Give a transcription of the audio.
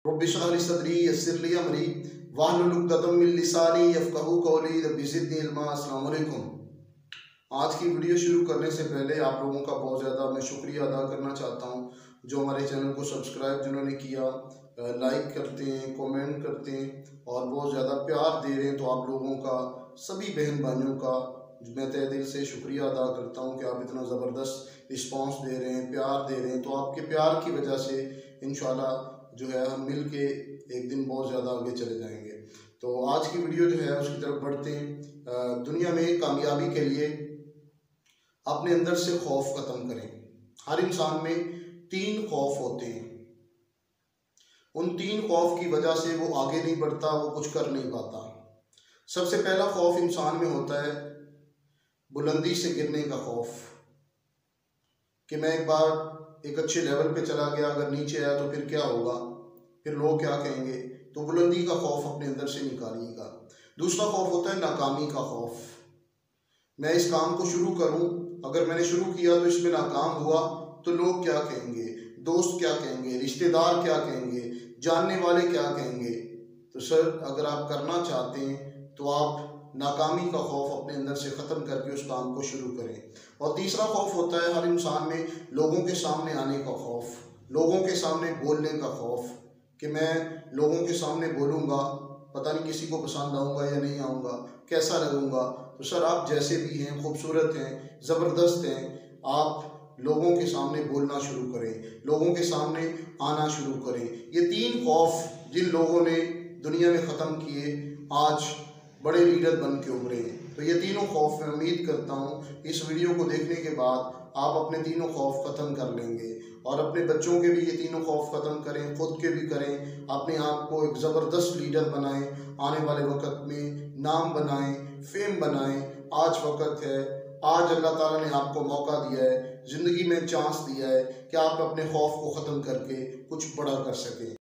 Rabbi इश्रह ली सदरी यस्सिर ली अमरी वाहलुल उक़दतम मिन लिसानी यफ़क़हू क़ौली rabbi ज़िदनी इल्मा। अस्सलामु अलैकुम। आज की वीडियो शुरू करने से पहले आप लोगों का बहुत ज़्यादा मैं शुक्रिया अदा करना चाहता हूँ जो हमारे चैनल को सब्सक्राइब जिन्होंने किया, लाइक करते हैं, कमेंट करते हैं और बहुत ज़्यादा प्यार दे रहे हैं। तो आप लोगों का, सभी बहन भाइयों का मैं तहे दिल से शुक्रिया अदा करता हूँ कि आप इतना ज़बरदस्त रिस्पांस दे रहे हैं, प्यार दे रहे हैं। तो आपके प्यार की वजह से इंशाल्लाह जो है हम मिल के एक दिन बहुत ज़्यादा आगे चले जाएंगे। तो आज की वीडियो जो है उसकी तरफ बढ़ते हैं। दुनिया में कामयाबी के लिए अपने अंदर से खौफ ख़त्म करें। हर इंसान में 3 खौफ होते हैं। उन 3 खौफ की वजह से वो आगे नहीं बढ़ता, वो कुछ कर नहीं पाता। सबसे पहला खौफ इंसान में होता है बुलंदी से गिरने का खौफ, कि मैं एक बार एक अच्छे लेवल पे चला गया, अगर नीचे आया तो फिर क्या होगा, फिर लोग क्या कहेंगे। तो बुलंदी का खौफ अपने अंदर से निकालिएगा। दूसरा खौफ होता है नाकामी का खौफ। मैं इस काम को शुरू करूं, अगर मैंने शुरू किया तो इसमें नाकाम हुआ तो लोग क्या कहेंगे, दोस्त क्या कहेंगे, रिश्तेदार क्या कहेंगे, जानने वाले क्या कहेंगे। तो सर, अगर आप करना चाहते हैं तो आप नाकामी का खौफ अपने अंदर से ख़त्म करके उस काम को शुरू करें। और तीसरा खौफ होता है हर इंसान में लोगों के सामने आने का खौफ, लोगों के सामने बोलने का खौफ, कि मैं लोगों के सामने बोलूँगा, पता नहीं किसी को पसंद आऊँगा या नहीं आऊँगा, कैसा लगूँगा। तो सर, आप जैसे भी हैं, खूबसूरत हैं, ज़बरदस्त हैं, आप लोगों के सामने बोलना शुरू करें, लोगों के सामने आना शुरू करें। ये 3 खौफ जिन लोगों ने दुनिया में ख़त्म किए, आज बड़े लीडर बन के उभरे हैं। तो ये तीनों खौफ मैं उम्मीद करता हूँ इस वीडियो को देखने के बाद आप अपने तीनों खौफ ख़त्म कर लेंगे और अपने बच्चों के भी ये तीनों खौफ ख़त्म करें, खुद के भी करें, अपने आप को एक ज़बरदस्त लीडर बनाएं, आने वाले वक्त में नाम बनाएं, फेम बनाएं। आज वक्त है, आज अल्लाह ताला ने आपको मौका दिया है, ज़िंदगी में चांस दिया है कि आप अपने खौफ को ख़त्म करके कुछ बड़ा कर सकें।